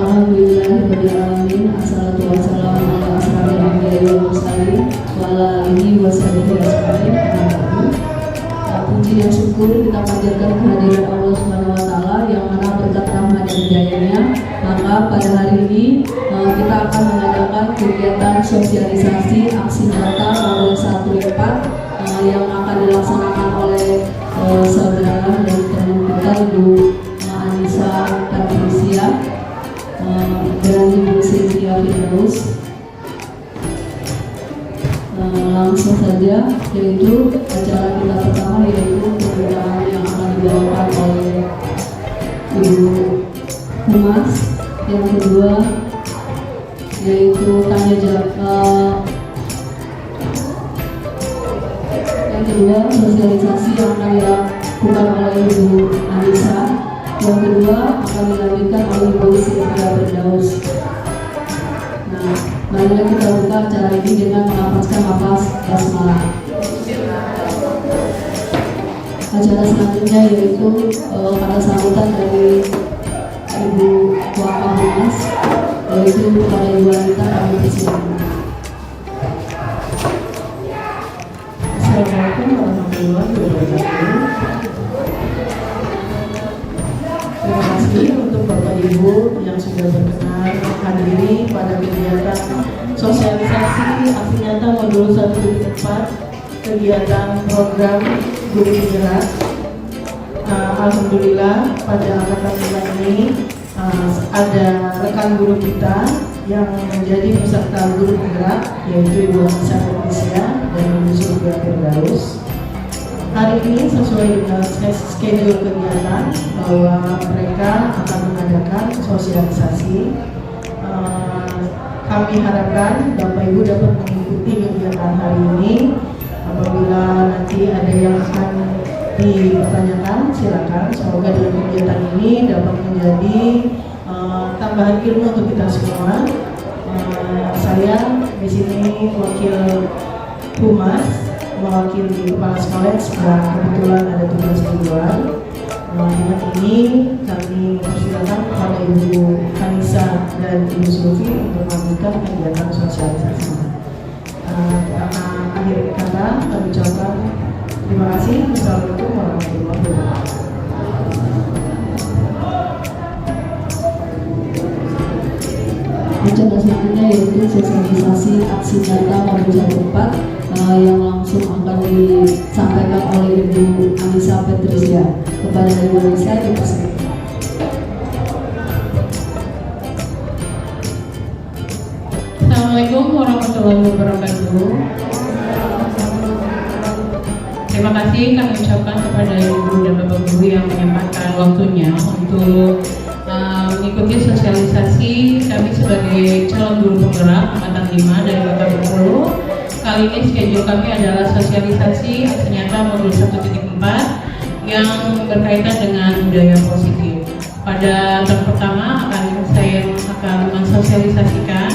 Alhamdulillahirrahmanirrahim. Assalatu wassalamu ala asrafil anbiya'i wal mursalin wa ala alihi wa sahbihi ajma'in. Puji dan syukur kita panjatkan kehadiran Allah Subhanahu wa taala yang mana berkat rahmat dan hidayahnya, maka pada hari ini kita akan mengadakan kegiatan sosialisasi aksi nyata Modul 1/4 yang akan dilaksanakan oleh saudara dan teman kita Ibu Anissa Patricia dan Ibu Cynthia Firdaus. Langsung saja, yaitu acara kita pertama yaitu pembinaan yang akan dibawakan oleh Ibu Humas. Yang kedua yaitu tanya jawab. Yang kedua sosialisasi yang akan dilakukan oleh Ibu Anissa. Yang kedua akan dilanjutkan oleh Ibu Cynthia Firdaus. Nah, marilah kita buka acara ini dengan melafazkan lafaz basmalah. Acara selanjutnya yaitu pada sambutan dari Ibu Wakil yaitu kepada Ibu Anita kami persilakan. Assalamualaikum warahmatullahi wabarakatuh. Terima kasih untuk Bapak Ibu yang sudah berkenan menghadiri pada kegiatan sosialisasi aksi nyata Modul 1/4 kegiatan program Guru Penggerak. Alhamdulillah pada angkatan kita ini ada rekan guru kita yang menjadi peserta Guru Penggerak, yaitu Ibu Anissa Patricia dan Ibu Cynthia Firdaus. Hari ini sesuai dengan schedule kegiatan bahwa mereka akan mengadakan sosialisasi. Kami harapkan Bapak Ibu dapat mengikuti kegiatan hari ini. Apabila nanti ada yang akan dipertanyakan, silakan. Semoga dengan kegiatan ini dapat menjadi tambahan ilmu untuk kita semua. Saya di sini wakil Humas, mewakili kepala sekolah yang kebetulan ada tugas di luar. Dengan ini kami persilakan kepada Ibu Anissa dan Ibu Sulfi untuk melanjutkan kegiatan sosialisasi. Karena akhir kata kami ucapkan terima kasih. Wassalamualaikum warahmatullahi wabarakatuh. Acara selanjutnya yaitu sosialisasi aksi nyata Modul 1/4 yang langsung akan disampaikan oleh Ibu Anissa Patricia. Kepada Ibu Anissa dipersilakan. Assalamualaikum warahmatullahi wabarakatuh. Terima kasih kami ucapkan kepada Ibu dan Bapak Guru yang menyempatkan waktunya untuk mengikuti sosialisasi kami sebagai calon guru penggerak angkatan 5 dari Kota Bengkulu. Kali ini schedule kami adalah sosialisasi aksi nyata Modul 1/4 yang berkaitan dengan budaya positif. Pada tahun pertama saya akan mensosialisasikan,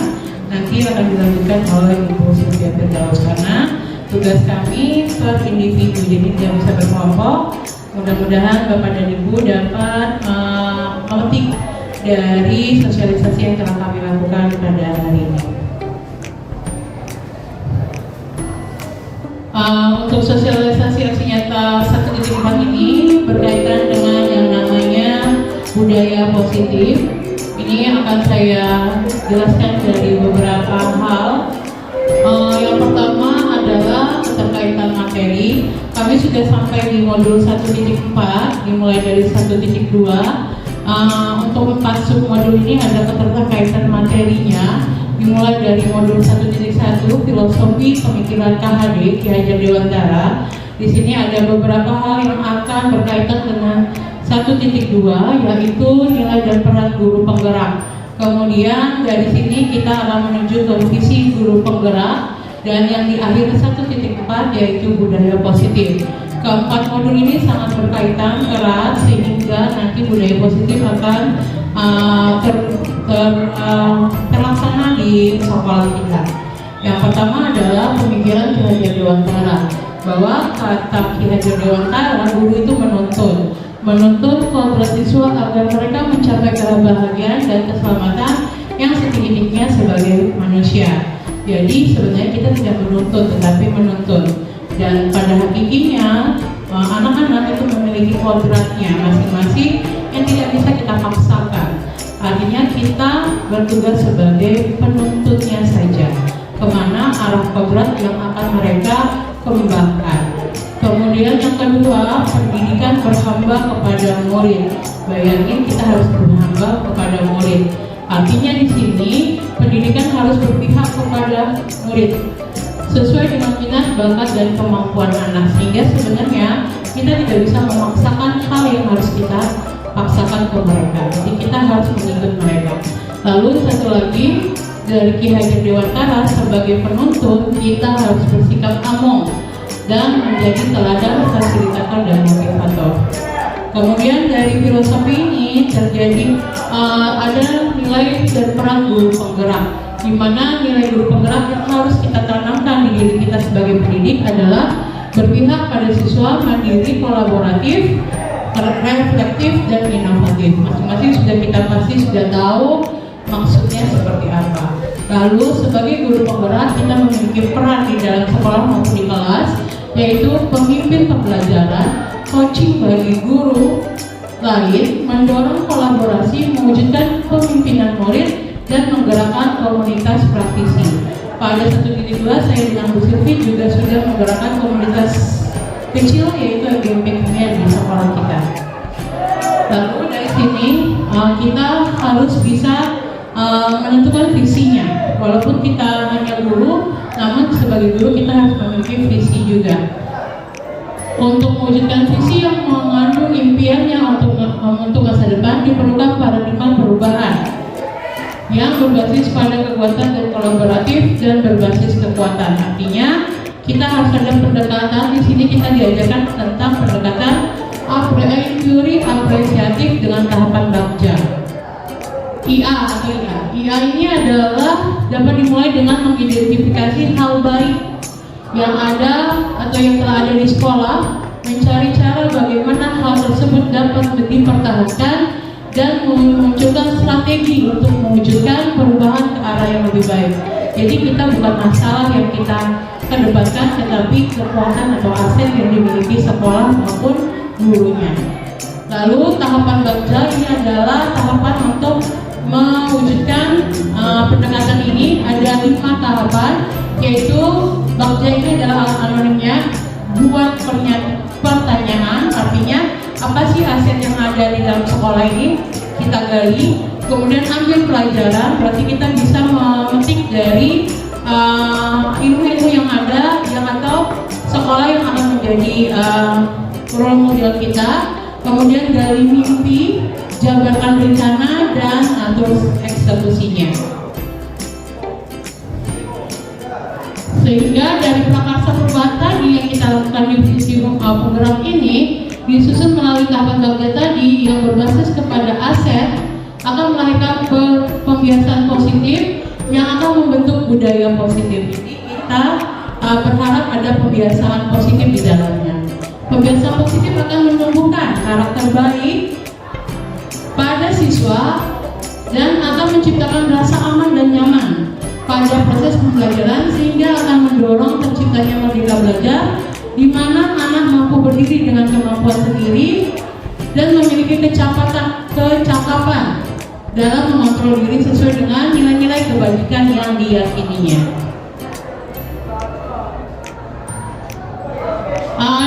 nanti akan dilanjutkan oleh Ibu Cynthia Firdaus karena tugas kami per individu, jadi tidak bisa berkelompok. Mudah-mudahan Bapak dan Ibu dapat memetik dari sosialisasi yang telah kami lakukan pada hari ini. Untuk sosialisasi aksi nyata 1/4 ini berkaitan dengan yang namanya budaya positif. Ini akan saya jelaskan dari beberapa hal. Yang pertama adalah keterkaitan materi. Kami sudah sampai di Modul 1/4, dimulai dari 1/2. Untuk 4 submodul ini ada keterkaitan materinya, dimulai dari Modul 1.1 Filosofi Pemikiran KHD Ki Hajar Dewantara. Di sini ada beberapa hal yang akan berkaitan dengan 1.2, yaitu nilai dan peran guru penggerak. Kemudian dari sini kita akan menuju ke visi guru penggerak, dan yang di akhir 1.4 yaitu budaya positif. Keempat modul ini sangat berkaitan erat sehingga nanti budaya positif akan terlaksana di sekolah kita. Yang pertama adalah pemikiran Ki Hajar Dewantara, bahwa kata Ki Hajar Dewantara, guru itu menuntun. menuntut kodrat siswa agar mereka mencapai kebahagiaan dan keselamatan yang setinggi-tingginya sebagai manusia. Jadi sebenarnya kita tidak menuntut, tetapi menuntut. Dan pada hakikatnya anak-anak itu memiliki kodratnya masing-masing yang tidak bisa kita paksakan. Artinya kita bertugas sebagai penuntutnya saja, kemana arah kodrat yang akan mereka kembangkan. Kemudian yang kedua, pendidikan berhamba kepada murid. Bayangin kita harus berhamba kepada murid. Artinya di sini pendidikan harus berpihak kepada murid sesuai dengan minat, bakat, dan kemampuan anak. Sehingga sebenarnya kita tidak bisa memaksakan hal yang harus kita paksakan ke mereka. Jadi kita harus mengikut mereka. Lalu satu lagi dari Ki Hajar Dewantara, sebagai penuntut kita harus bersikap among dan menjadi teladan, fasilitator, dan motivator. Kemudian dari filosofi ini terjadi ada nilai dan peran guru penggerak, di mana nilai guru penggerak yang harus kita tanamkan di diri kita sebagai pendidik adalah berpihak pada siswa, mandiri, kolaboratif, reflektif, dan inovatif. Masing-masing kita pasti sudah tahu maksudnya seperti apa. Lalu sebagai guru penggerak kita memiliki peran di dalam sekolah maupun di kelas, yaitu pemimpin pembelajaran, coaching bagi guru lain, mendorong kolaborasi, mewujudkan pemimpinan murid, dan menggerakkan komunitas praktisi. Pada 1.2 saya dengan Bu Silvi juga sudah menggerakkan komunitas kecil, yaitu SMP Kimia di sekolah kita. Lalu dari sini kita harus bisa menentukan visinya. Walaupun kita hanya guru, namun sebagai guru kita harus memiliki visi juga. Untuk mewujudkan visi yang mengandung impiannya untuk masa depan, diperlukan paradigma perubahan yang berbasis pada kekuatan dan kolaboratif dan berbasis kekuatan. Artinya kita harus ada pendekatan. Di sini kita diajarkan tentang pendekatan teori apresiatif dengan tahapan bagja. IA atau IA. IA ini adalah dapat dimulai dengan mengidentifikasi hal baik yang ada atau yang telah ada di sekolah, mencari cara bagaimana hal tersebut dapat dipertahankan, dan memunculkan strategi untuk mewujudkan perubahan ke arah yang lebih baik. Jadi kita bukan masalah yang kita kedepankan, tetapi kekuatan atau aset yang dimiliki sekolah maupun gurunya. Lalu tahapan bagja ini adalah tahapan untuk mewujudkan pendekatan ini. Ada 5 tahapan, yaitu bagja ini adalah anonimnya, buat pertanyaan, artinya apa sih aset yang ada di dalam sekolah ini, kita gali. Kemudian ambil pelajaran, berarti kita bisa memetik dari ilmu-ilmu yang ada, yang atau sekolah yang akan menjadi role model kita. Kemudian dari mimpi, jabarkan rencana, dan atur eksekusinya. Sehingga dari prakarsa perubahan tadi yang kita lakukan di sisi penggerak ini disusun melalui tahapan bagja tadi yang berbasis kepada aset, akan melahirkan pembiasaan positif yang akan membentuk budaya positif. Jadi kita berharap ada pembiasaan positif di dalamnya. Pembiasaan positif akan menumbuhkan karakter baik pada siswa dan akan menciptakan rasa aman dan nyaman pada proses pembelajaran, sehingga akan mendorong terciptanya merdeka belajar, di mana anak mampu berdiri dengan kemampuan sendiri dan memiliki kecakapan dalam mengontrol diri sesuai dengan nilai-nilai kebajikan yang diyakininya.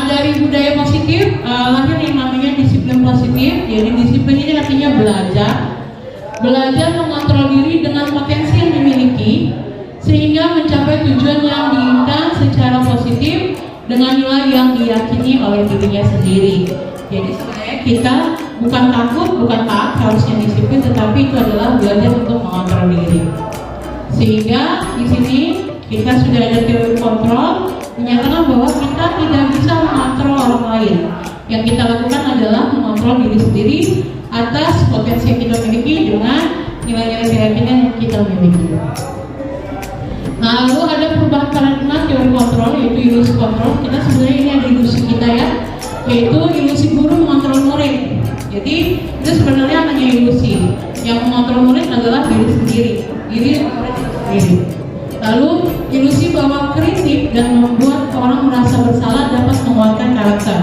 Dari budaya positif lahir yang namanya disiplin positif. Jadi disiplin ini artinya belajar mengontrol diri dengan potensi yang dimiliki sehingga mencapai tujuan yang diinginkan secara positif dengan nilai yang diyakini oleh dirinya sendiri. Jadi sebenarnya kita bukan takut, bukan taat harusnya disiplin, tetapi itu adalah belajar untuk mengontrol diri. Sehingga di sini kita sudah ada teori kontrol, menyatakan bahwa kita tidak bisa mengontrol orang lain. Yang kita lakukan adalah mengontrol diri sendiri atas potensi yang kita miliki dengan nilai-nilai keyakinan yang kita miliki. Nah, lalu ada perubahan paradigma kontrol, yaitu ilusi kontrol. Kita sebenarnya ini ada ilusi kita ya, yaitu ilusi guru mengontrol mengontrol murid. Jadi itu sebenarnya hanya ilusi. Yang mengontrol murid adalah diri sendiri, diri murid sendiri. Lalu ilusi bahwa kritik dan membuat orang merasa bersalah dapat menguatkan karakter.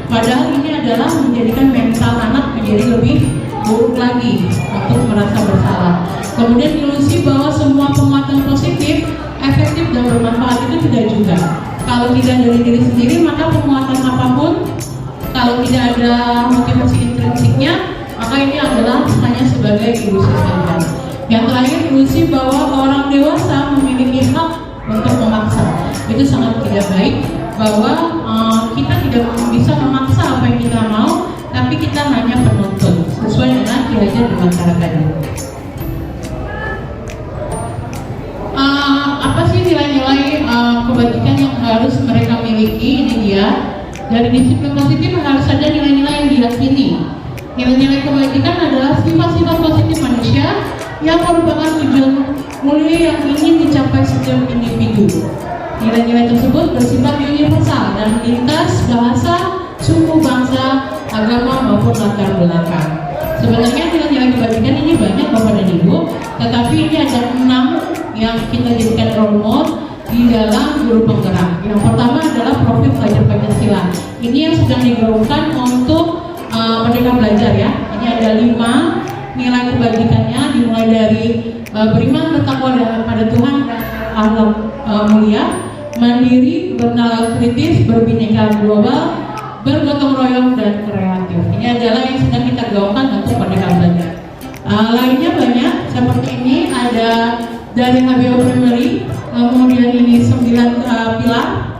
Padahal ini adalah menjadikan mental anak menjadi lebih buruk lagi untuk merasa bersalah. Kemudian ilusi bahwa semua penguatan positif, efektif dan bermanfaat itu tidak juga. Kalau tidak dari diri sendiri, maka penguatan apapun, kalau tidak ada motivasi intrinsiknya, maka ini adalah hanya sebagai ilusi saja. Yang terakhir, ilusi bahwa orang dewasa memiliki hak untuk memaksa. Itu sangat tidak baik, bahwa kita tidak bisa memaksa apa yang kita mau, tapi kita hanya penuntut sesuai dengan diajar di masyarakatnya. Apa sih nilai-nilai kebajikan yang harus mereka miliki? Ini dia. Dari disiplin positif harus ada nilai-nilai yang diyakini. Nilai-nilai kebajikan adalah sifat-sifat positif manusia yang merupakan tujuan mulia yang ingin dicapai setiap individu. Nilai-nilai tersebut bersifat universal dan lintas bahasa, suku, bangsa, agama maupun latar belakang. Sebenarnya nilai-nilai kebajikan ini banyak Bapak dan Ibu, tetapi ini ada 6 yang kita jadikan role model di dalam guru penggerak. Yang pertama adalah profil pelajar Pancasila. Ini yang sedang digaungkan untuk Merdeka Belajar ya. Ini ada 5 nilai kebajikannya, dimulai dari beriman, bertakwa pada Tuhan dan akhlak mulia, mandiri, bernalar kritis, berbineka global, bergotong royong dan kreatif. Ini adalah yang sedang kita gaungkan untuk Merdeka Belajar. Lainnya banyak, seperti ini ada dari HBO Primary, kemudian ini 9 pilar.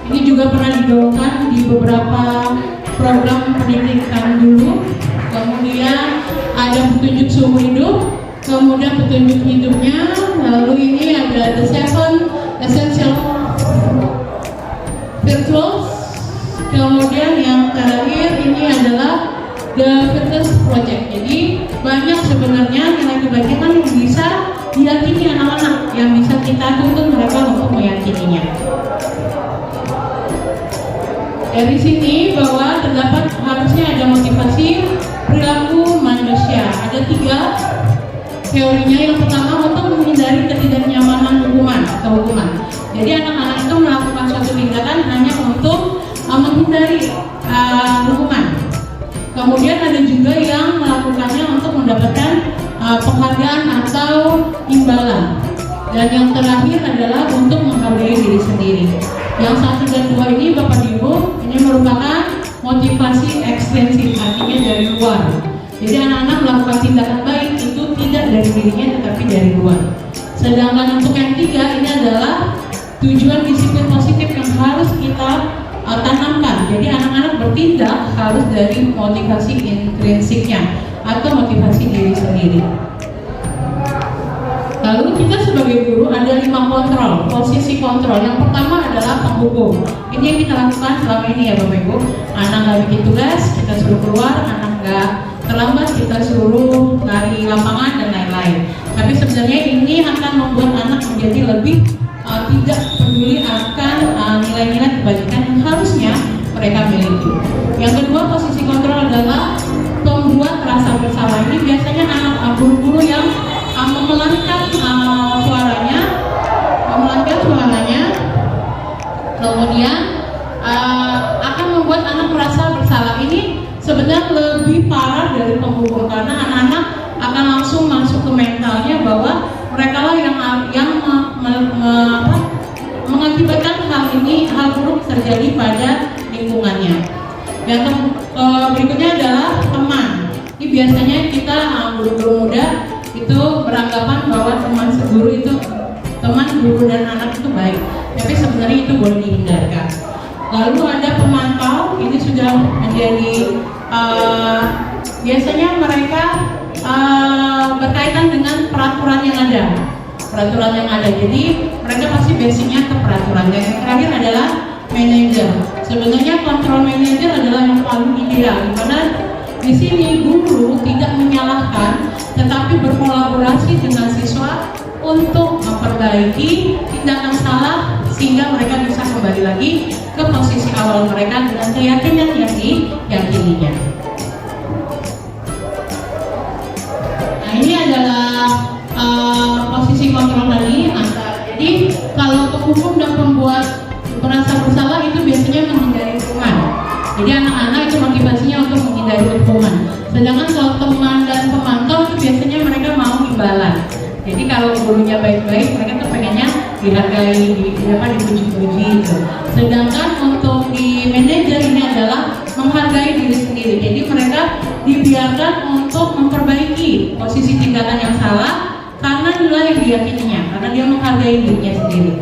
Ini juga pernah digaungkan di beberapa program pendidikan dulu. Kemudian ada petunjuk seumur hidup, kemudian petunjuk hidupnya. Lalu ini ada The 7 Essential Virtues. Kemudian yang terakhir ini adalah The Fitness Project. Jadi banyak sebenarnya nilai kebajikan yang bisa diyakini anak-anak, yang bisa kita tuntut mereka untuk meyakininya. Dari sini bahwa terdapat harusnya ada motivasi perilaku manusia. Ada 3 teorinya. Yang pertama untuk menghindari ketidaknyamanan hukuman atau hukuman. Jadi anak-anak itu melakukan suatu tindakan hanya untuk menghindari hukuman. Kemudian ada juga yang melakukannya untuk mendapatkan penghargaan atau imbalan. Dan yang terakhir adalah untuk menghargai diri sendiri. Yang 1 dan 2 ini Bapak Ibu, ini merupakan motivasi ekstrinsik, artinya dari luar. Jadi anak-anak melakukan tindakan baik itu tidak dari dirinya tetapi dari luar. Sedangkan untuk yang 3 ini adalah tujuan disiplin positif yang harus kita tanamkan. Jadi anak-anak bertindak harus dari motivasi intrinsiknya atau motivasi diri sendiri. Lalu kita sebagai guru ada 5 kontrol, posisi kontrol. Yang pertama adalah penghukum. Ini yang kita lakukan selama ini ya Bapak Ibu. Anak nggak bikin tugas, kita suruh keluar. Anak nggak terlambat, kita suruh lari lapangan dan lain-lain. Tapi sebenarnya ini akan membuat anak menjadi lebih tidak peduli akan nilai-nilai kebajikan yang harusnya mereka miliki. Yang kedua, posisi kontrol adalah pembuat rasa bersalah. Ini biasanya anak guru-guru yang memelankan suaranya, kemudian akan membuat anak merasa bersalah. Ini sebenarnya lebih parah dari penghukum, karena anak-anak akan langsung masuk ke mentalnya bahwa mereka lah yang mengakibatkan hal buruk terjadi pada lingkungannya. Yang berikutnya adalah teman. Ini biasanya kita guru-guru muda itu beranggapan bahwa teman seguru itu, teman guru dan anak itu baik, tapi sebenarnya itu boleh dihindarkan. Lalu ada pemantau. Ini sudah menjadi biasanya mereka berkaitan dengan peraturan yang ada. Jadi mereka pasti basicnya ke peraturan. Dan yang terakhir adalah manajer. Sebenarnya kontrol manajer adalah yang paling ideal, karena di sini guru tidak menyalahkan, tetapi berkolaborasi dengan siswa untuk memperbaiki tindakan salah sehingga mereka bisa kembali lagi ke posisi awal mereka dengan keyakinan yang diyakininya. Nah, ini adalah posisi kontrol tadi. Jadi kalau penghukum dan pembuat merasa bersalah itu biasanya menghindari hukuman. Jadi anak-anak itu motivasinya untuk menghindari hukuman. Sedangkan kalau teman dan pemantau itu biasanya mereka mau imbalan. Jadi kalau gurunya baik-baik, mereka tuh pengennya dihargai, dipuji-puji gitu. Sedangkan untuk di manajer ini adalah menghargai diri sendiri. Jadi mereka dibiarkan untuk memperbaiki posisi tingkatan yang salah karena nilai yang diyakininya, karena dia menghargai dirinya sendiri.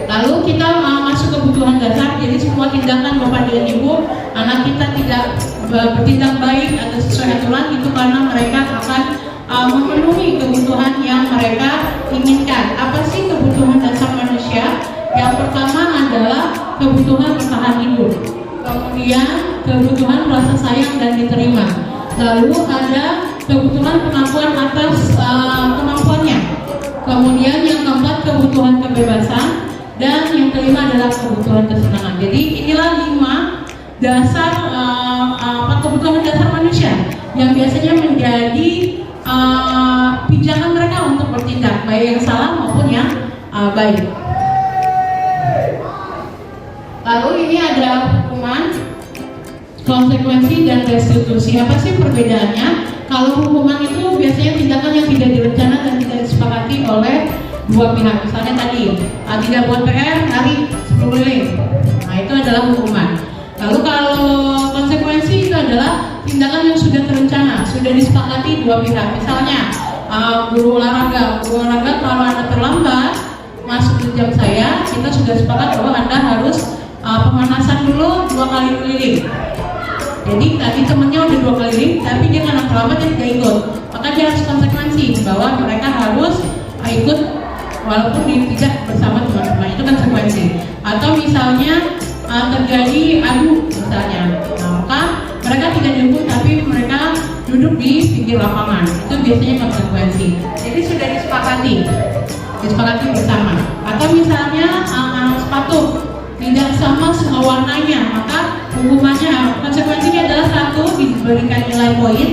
Lalu kita masuk kebutuhan dasar. Jadi semua tindakan Bapak dan Ibu, anak kita tidak bertindak baik atau sesuai aturan itu karena mereka akan memenuhi kebutuhan yang mereka inginkan. Apa sih kebutuhan dasar manusia? Yang pertama adalah kebutuhan bertahan hidup, kemudian kebutuhan rasa sayang dan diterima, lalu ada kebutuhan pengakuan atas kemampuannya, kemudian yang keempat kebutuhan kebebasan, dan yang kelima adalah kebutuhan kesenangan. Jadi inilah 5 dasar kebutuhan dasar manusia yang biasanya menjadi pijakan mereka untuk bertindak baik yang salah maupun yang baik. Lalu ini ada hukuman, konsekuensi, dan restitusi. Apa sih perbedaannya? Kalau hukuman itu biasanya tindakan yang tidak direncanakan dan tidak disepakati oleh dua pihak. Misalnya tadi tidak buat PR, hari 10 keliling. Nah, itu adalah hukuman. Lalu kalau konsekuensi itu adalah tindakan yang sudah terencana, sudah disepakati dua pihak. Misalnya guru olahraga kalau Anda terlambat masuk ke jam saya, kita sudah sepakat bahwa Anda harus pemanasan dulu 2 kali keliling. Jadi tadi temennya udah 2 kali keliling, tapi dia karena terlambat dia tidak ikut, maka dia harus konsekuensi bahwa mereka harus ikut walaupun tidak bersama teman-teman. Itu konsekuensi. Atau misalnya terjadi adu misalnya, nah, maka mereka tidak dihukum tapi mereka duduk di pinggir lapangan. Itu biasanya konsekuensi. Jadi sudah disepakati bersama. Atau misalnya sepatu tidak sama semua warnanya, maka hukumannya, konsekuensinya adalah 1 diberikan nilai poin,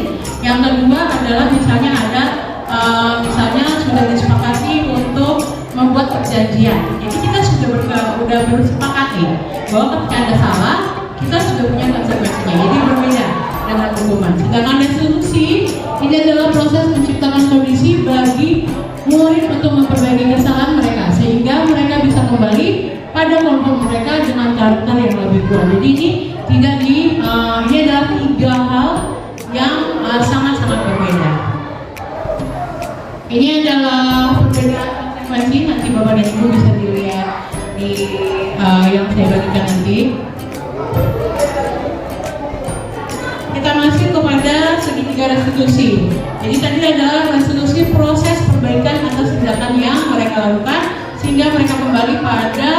yang kedua adalah misalnya ada misalnya sudah disepakati untuk membuat perjanjian. Jadi kita sudah bersepakat nih bahwa ketika ada salah kita sudah punya konsekuensinya. Jadi berbeda dengan hukuman. Sedangkan restitusi ini adalah proses menciptakan kondisi bagi murid untuk memperbaiki kesalahan mereka sehingga mereka bisa kembali pada kelompok mereka dengan karakter yang lebih kuat. Jadi ini tidak ini adalah 3 hal yang sangat-sangat berbeda. Ini adalah perbedaan konsekuensi, nanti Bapak dan Ibu bisa dilihat di yang saya bagikan nanti. Kita masuk kepada segitiga restitusi. Jadi tadi adalah restitusi proses perbaikan atas tindakan yang mereka lakukan sehingga mereka kembali pada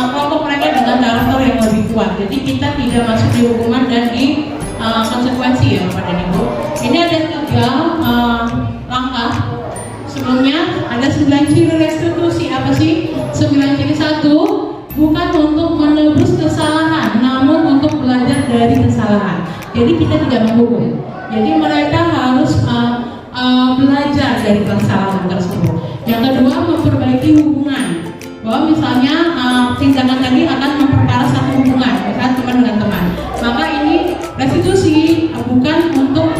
kelompok mereka dengan karakter yang lebih kuat. Jadi kita tidak masuk di hukuman dan di konsekuensi ya Bapak dan Ibu. Ini ada 3 langkah. Sebelumnya ada 9 ciri restitusi. Apa sih 9 ciri? 1, bukan untuk menebus kesalahan, namun untuk belajar dari kesalahan. Jadi kita tidak menghukum. Jadi mereka harus belajar dari kesalahan tersebut. Yang kedua, memperbaiki hubungan. Bahwa misalnya tindakan tadi akan memperparah satu hubungan, misalnya teman dengan teman. Maka ini restitusi bukan untuk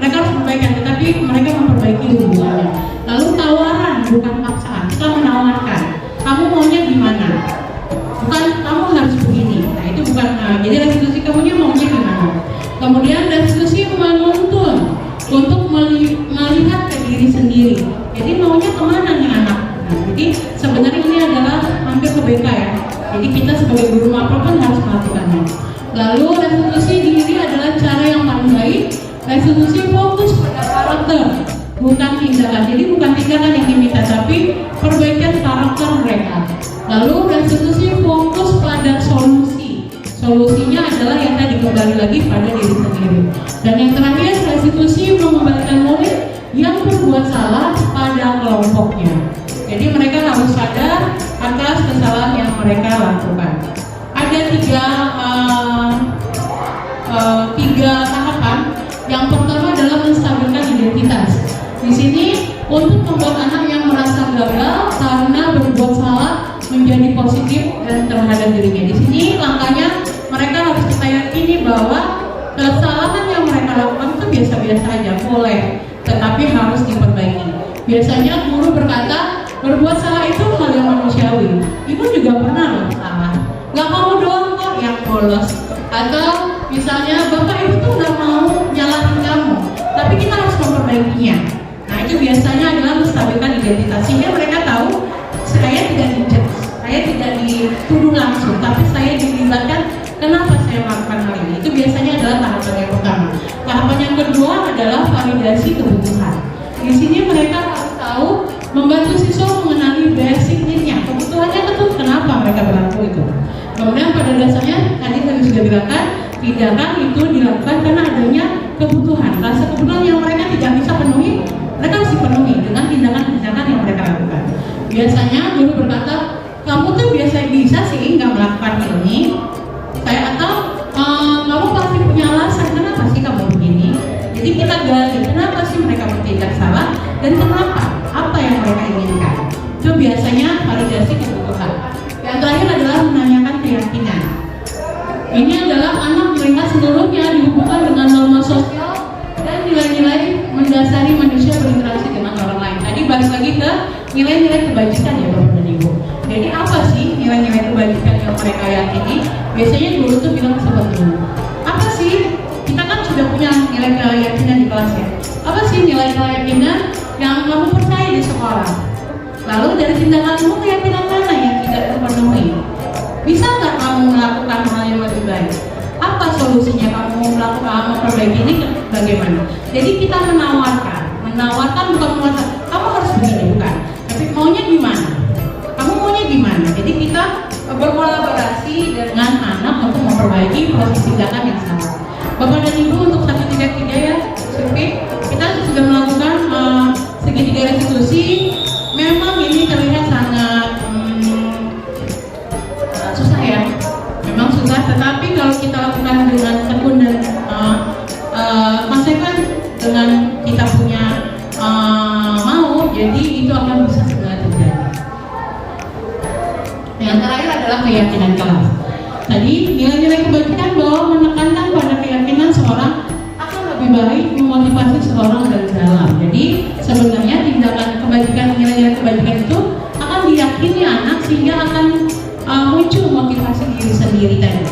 mereka harus perbaikan, tetapi mereka memperbaiki hubungannya. Lalu tawaran bukan paksaan, kita menawarkan. Kamu maunya gimana? Bukan kamu harus begini. Nah itu bukan. Jadi restitusi kamunya maunya gimana? Kemudian restitusi menuntun untuk melihat ke diri sendiri. Jadi maunya kemana nih anak? Nah, jadi sebenarnya ini adalah hampir ke BK ya. Jadi kita sebagai guru mapel pun harus melakukannya. Lalu restitusi diri adalah cara yang paling baik. Restitusi fokus pada karakter, bukan tindakan. Jadi bukan tindakan yang diminta, tapi perbaikan karakter mereka. Lalu restitusi fokus pada solusi. Solusinya adalah yang tadi kembali lagi pada diri sendiri. Dan yang terakhir restitusi mengembalikan murid yang berbuat salah pada kelompoknya. Jadi mereka dirinya. Di sini langkahnya mereka harus kita yakini bahwa kesalahan yang mereka lakukan itu biasa-biasa aja, boleh, tetapi harus diperbaiki. Biasanya guru berkata, berbuat salah itu hal yang manusiawi. Ibu juga pernah loh salah. Gak kamu doang kok yang bolos. Atau misalnya bapak ibu tuh gak mau nyalahin kamu, tapi kita harus memperbaikinya. Nah itu biasanya adalah menstabilkan identitas, sehingga mereka tahu saya tidak dijudge, saya tidak dituduh langsung, tapi saya dilibatkan kenapa saya melakukan hal ini. Itu biasanya adalah tahapan yang pertama. Tahapan yang kedua adalah validasi kebutuhan. Di sini mereka harus tahu, membantu siswa mengenali basic need-nya, kebutuhannya itu kenapa mereka berlaku itu. Kemudian pada dasarnya tadi saya sudah bilangkan, tindakan itu dilakukan karena adanya kebutuhan, rasa kebutuhan yang mereka tidak bisa penuhi, mereka harus dipenuhi dengan tindakan-tindakan yang mereka lakukan. Biasanya guru berkata, kamu tuh biasa bisa sih nggak melakukan ini, atau kamu pasti punya alasan kenapa sih kamu begini. Jadi kita gali kenapa sih mereka bertindak salah dan kenapa, apa yang mereka inginkan. Itu biasanya validasi kebutuhan. Yang terakhir adalah menanyakan keyakinan. Ini adalah anak melihat seluruhnya dihubungkan dengan norma sosial dan nilai-nilai mendasari manusia berinteraksi dengan orang lain. Tadi balik lagi ke nilai-nilai kebajikan ya Bapak dan Ibu. Jadi apa sih nilai-nilai kebajikan yang mereka yakini? Biasanya guru tuh bilang seperti ini. Apa sih? Kita kan sudah punya nilai keyakinan di kelas ya. Apa sih nilai keyakinan yang kamu percaya di sekolah? Lalu dari tindakanmu keyakinan mana yang tidak terpenuhi? Bisa nggak kamu melakukan hal yang lebih baik? Apa solusinya kamu melakukan memperbaiki ini bagaimana? Jadi kita menawarkan bukan memaksa. Kamu harus begini bukan, tapi maunya gimana? Kamu maunya gimana? Jadi kita berkolaborasi dengan anak untuk memperbaiki proses tindakan yang salah. Bapak dan Ibu untuk 133 ya, survei kita sudah melakukan segitiga restitusi. Memang ini terlihat sangat susah ya, memang susah. Tetapi kalau kita lakukan dengan tekun dan konsekuen, dengan kita punya mau, jadi itu akan bisa segera terjadi. Yang terakhir adalah keyakinan kelas. Tadi nilai-nilai kebajikan bahwa menekankan pada keyakinan seorang akan lebih baik memotivasi seorang dari dalam. Jadi sebenarnya tindakan kebajikan, nilai-nilai kebajikan itu akan diyakini anak sehingga akan muncul motivasi diri sendiri tadi.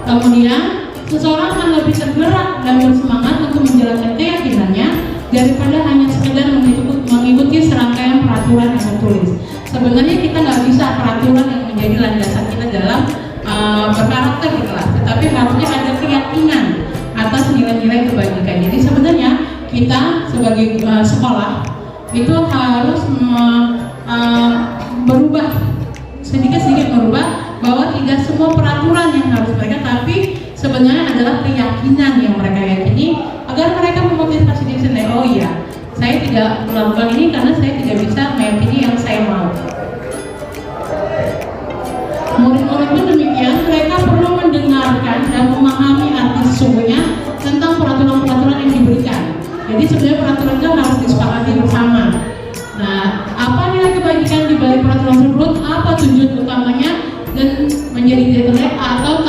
Kemudian seseorang akan lebih tergerak dan bersemangat untuk menjalankan keyakinannya daripada hanya sekedar mengikuti serangkaian peraturan yang tertulis. Sebenarnya kita nggak bisa peraturan yang menjadi landasan kita dalam berkarakter di kelas, tetapi harusnya ada keyakinan atas nilai-nilai kebajikan. Jadi sebenarnya kita sebagai sekolah itu harus berubah, sedikit-sedikit merubah bahwa tidak semua peraturan yang harus mereka, tapi sebenarnya adalah keyakinan yang mereka yakini agar mereka memotivasi diri sendiri. Oh iya, saya tidak melakukan ini karena saya tidak bisa meyakini yang saya mau. Murid-murid pun demikian, mereka perlu mendengarkan dan memahami arti sesungguhnya tentang peraturan-peraturan yang diberikan. Jadi sebenarnya peraturan itu harus disepakati bersama. Nah, apa nilai kebajikan di balik peraturan tersebut? Apa tujuan utamanya dan menjadi deadline atau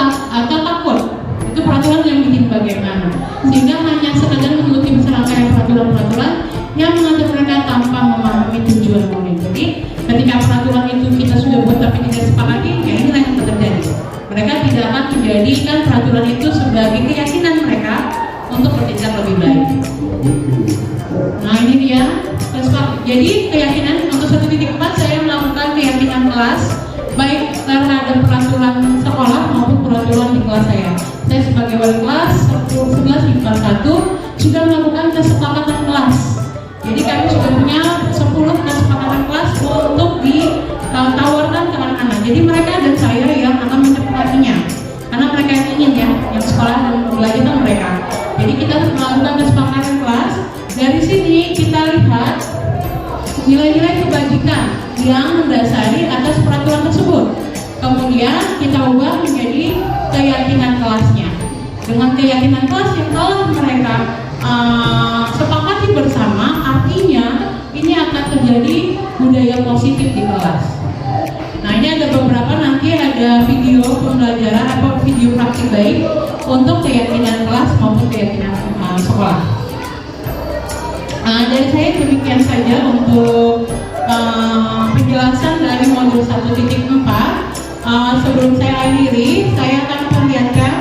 takut? Itu peraturan yang bikin bagaimana? Sehingga hanya sekadar mengikuti serangkaian peraturan-peraturan yang mengatur mereka tanpa memahami tujuan murni. Jadi ketika peraturan itu kita sudah buat tapi tidak sepakati, ya inilah yang terjadi. Mereka tidak akan menjadikan peraturan itu sebagai keyakinan mereka untuk bertindak lebih baik. Nah ini dia. Jadi keyakinan untuk 1.4 saya melakukan keyakinan kelas baik terhadap peraturan sekolah maupun peraturan di kelas saya. Saya sebagai wali kelas 11 IPA 1 sudah melakukan kesepakatan kelas. Jadi kami sudah punya 10 kesepakatan kelas untuk ditawarkan ke anak-anak. Jadi mereka dan saya yang akan menyepakatinya, karena mereka yang ingin ya, yang sekolah dan belajar mereka. Jadi kita melakukan kesepakatan kelas. Dari sini kita lihat nilai-nilai kebajikan yang mendasari atas peraturan tersebut. Kemudian kita ubah menjadi keyakinan kelasnya. Dengan keyakinan kelas yang telah mereka sepakati bersama, artinya ini akan terjadi budaya positif di kelas. Nah ini ada beberapa, nanti ada ada video pembelajaran atau video praktik baik untuk keyakinan kelas maupun keyakinan sekolah. Dari saya demikian saja untuk penjelasan dari modul 1.4. Sebelum saya akhiri, saya akan memperlihatkan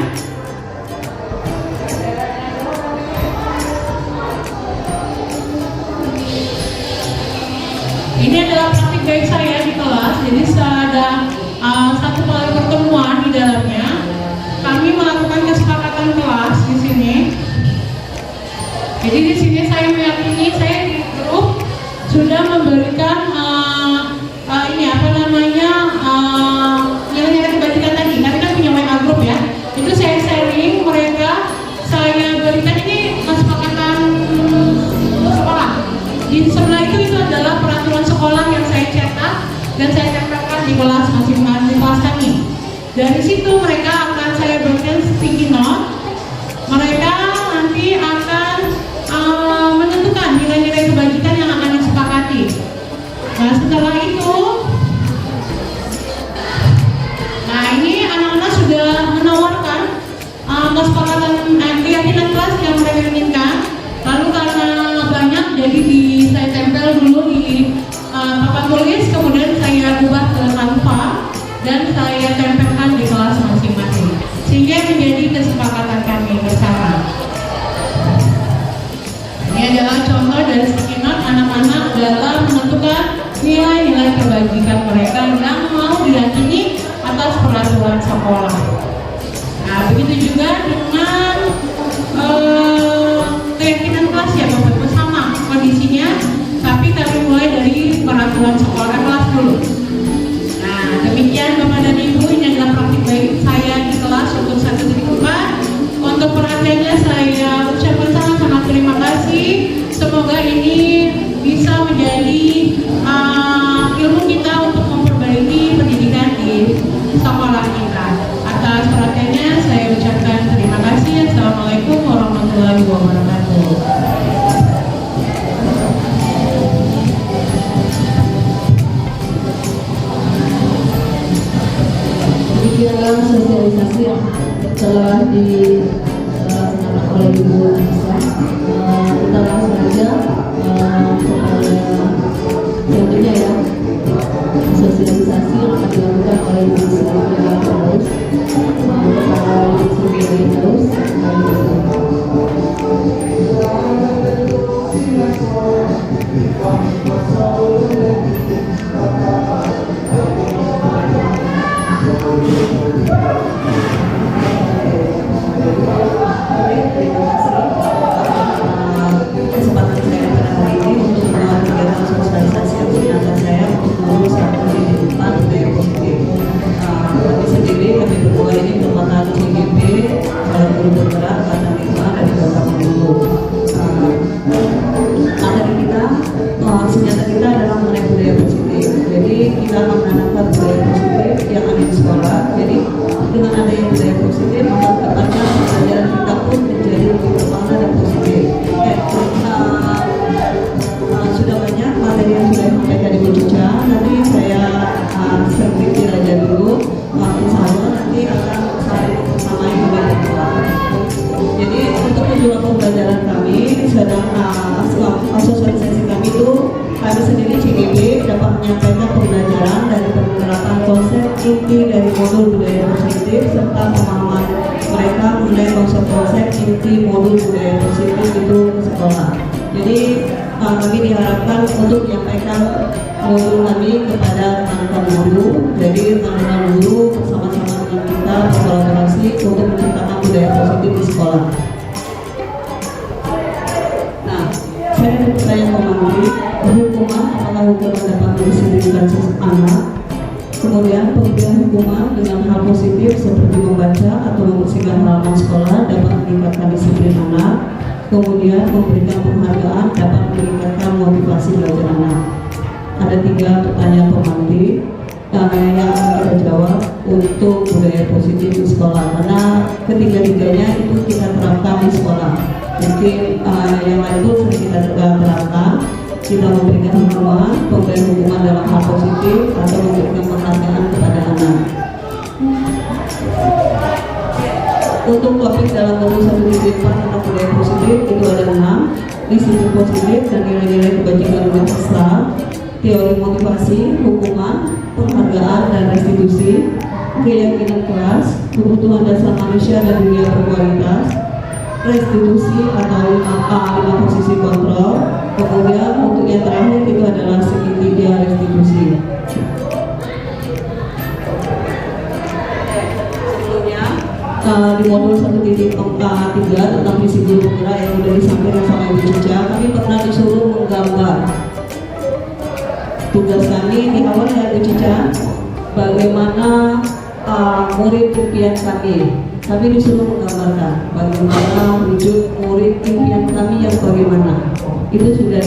ini adalah praktik baik saya di kelas. Jadi ada satu kali pertemuan di dalamnya. Kami melakukan kesepakatan kelas di sini. Jadi di sini saya meyakini saya di grup sudah memberikan nilai-nilai kebajikan tadi. Kami kan punya WA grup ya. Itu saya sharing mereka, saya berikan ini kesepakatan sekolah. Di sebelah itu adalah peraturan sekolah yang saya cetak dan saya tempelkan di kelas masing-masing di kelas kami. Dari situ mereka akan saya berikan sticky note. Mereka nanti akan menentukan nilai-nilai kebajikan yang akan disepakati. Nah setelah itu, ini anak-anak sudah menawarkan kesepakatan keyakinan kelas yang mereka inginkan. Lalu karena banyak, jadi saya tempel dulu di papan tulis, kemudian saya ubah ke Canva dan saya tempelkan di kelas masing-masing, sehingga menjadi kesepakatan kami bersama. Ini adalah contoh dari sticky note anak-anak dalam menentukan nilai-nilai kebajikan mereka yang mau diyakini atas peraturan sekolah. Nah, begitu juga dengan keyakinan kelas ya Bapak Ibu, sama kondisinya, tapi kami mulai dari peraturan sekolah kelas dulu. Nah, demikian Bapak dan Ibu, ini adalah praktik baik saya di kelas untuk 1.4. Untuk perhatiannya saya ucapkan sangat-sangat terima kasih. Semoga ini bisa menjadi ilmu kita untuk memperbaiki pendidikan di sekolah kita. Atas perhatiannya saya ucapkan terima kasih. Assalamualaikum warahmatullahi wabarakatuh. Demikianlah sosialisasi yang telah dilaksanakan oleh Ibu Anissa. Kita langsung saja kepada tentunya ya sosialisasi yang akan dilakukan oleh Ibu Sylvia Firdaus kepada Ibu Sylvia Firdaus. Kesempatan saya pada hari ini untuk kegiatan sosialisasi yang dilakukan saya untuk guru 1.4 budaya positif. Kami sendiri, kami berdua ini merupakan CGP guru bergerak kata lingkungan dari Kota Bengkulu. Materi kita, senjata kita adalah mengenai budaya positif. Jadi kita menanamkan budaya positif yang ada di sekolah. Jadi dengan adanya budaya positif, maka kedepannya pembelajaran kita pun menjadi lebih bermakna dan positif. Sudah banyak materi yang sudah disampaikan Ibu Cica. Nanti saya sedikit aja dulu. Insya Allah nanti akan saling bersama Ibu Ketua. Jadi untuk tujuan pembelajaran kami sedang asosiasi kami itu kami sendiri CGB dapat menyampaikan pembelajaran dari penerapan konsep inti dari modul budaya positif serta pemahaman mereka mengenai konsep-konsep inti modul budaya positif itu ke sekolah. Jadi kami diharapkan untuk menyampaikan modul kami kepada rekan-rekan guru. Jadi rekan-rekan guru bersama-sama dengan kita berkolaborasi untuk menciptakan budaya positif di sekolah. Nah, saya ada pertanyaan komandi, hukuman apakah hukuman dapat mendisiplinkan anak? Kemudian pemberian hukuman dengan hal positif seperti membaca atau membersihkan halaman sekolah dapat meningkatkan disiplin anak. Kemudian memberikan penghargaan dapat meningkatkan motivasi belajar anak. Ada 3 pertanyaan pemantik yang akan kita jawab untuk budaya positif di sekolah, karena ketiga-tiganya itu kita terapkan di sekolah. Mungkin yang lain pun sering kita terapkan. Kita memberikan hukuman, pemberian hukuman dalam hal positif atau memberikan penghargaan kepada anak. Untuk topik dalam modul 1.4 tentang budaya positif itu ada 6, disiplin positif dan nilai-nilai kebajikan universal, teori motivasi, hukuman, penghargaan dan restitusi, keyakinan kelas, kebutuhan dasar manusia dan dunia berkualitas, restitusi atau 5 posisi kontrol. Kemudian untuk yang terakhir itu adalah segitiga restitusi. Di modul 1.3 tentang visi guru penggerak yang sudah disampaikan sama Ibu Cica, kami pernah disuruh menggambar. Tugas kami di awal ya Ibu Cica, bagaimana murid impian kami. Kami disuruh menggambarkan bagaimana wujud murid impian kami yang bagaimana. Itu sudah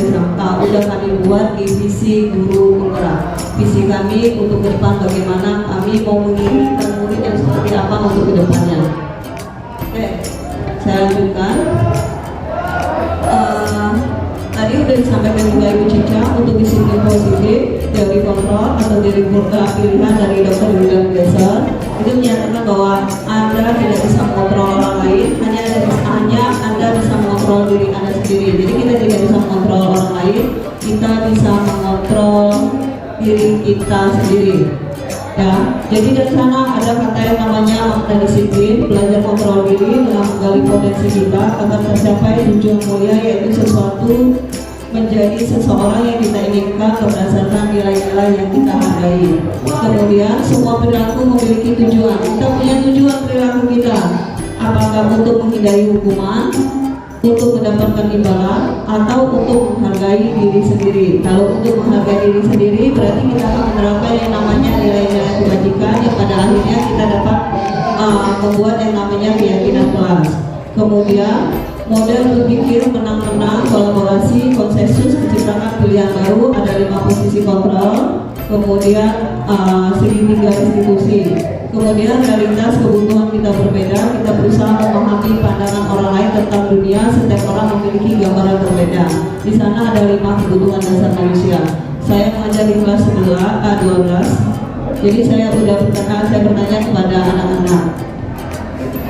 kami buat di visi guru penggerak. Visi kami untuk ke depan bagaimana kami mau mengirimkan murid yang seperti apa untuk ke depannya. Oke, saya lanjutkan. Tadi sudah disampaikan juga Ibu Cica untuk disiplin positif, teori kontrol atau teori pilihan dari Dr. William Glasser. Itu menyatakan bahwa Anda tidak bisa mengontrol orang lain, hanya Anda bisa mengontrol diri Anda sendiri. Jadi kita tidak bisa mengontrol orang lain, kita bisa mengontrol diri kita sendiri. Ya, jadi dari sana ada kata yang namanya makna disiplin, belajar kontrol diri dengan menggali potensi kita agar tercapai tujuan mulia, yaitu sesuatu menjadi seseorang yang kita inginkan berdasarkan nilai-nilai yang kita hargai. Kemudian semua perilaku memiliki tujuan. Kita punya tujuan perilaku kita, apakah untuk menghindari hukuman, untuk mendapatkan imbalan, atau untuk menghargai diri sendiri. Kalau untuk menghargai diri sendiri berarti kita akan menerapkan yang namanya nilai-nilai kebajikan yang pada akhirnya kita dapat membuat yang namanya keyakinan kelas. Kemudian model berpikir menang-menang, kolaborasi, konsensus, menciptakan pilihan baru, ada 5 posisi kontrol. Kemudian segitiga restitusi. Kemudian realitas kebutuhan kita berbeda, kita berusaha memahami pandangan orang lain tentang dunia. Setiap orang memiliki gambaran berbeda. Di sana ada 5 kebutuhan dasar manusia. Saya mengajar di kelas 12. Jadi saya bertanya kepada anak-anak,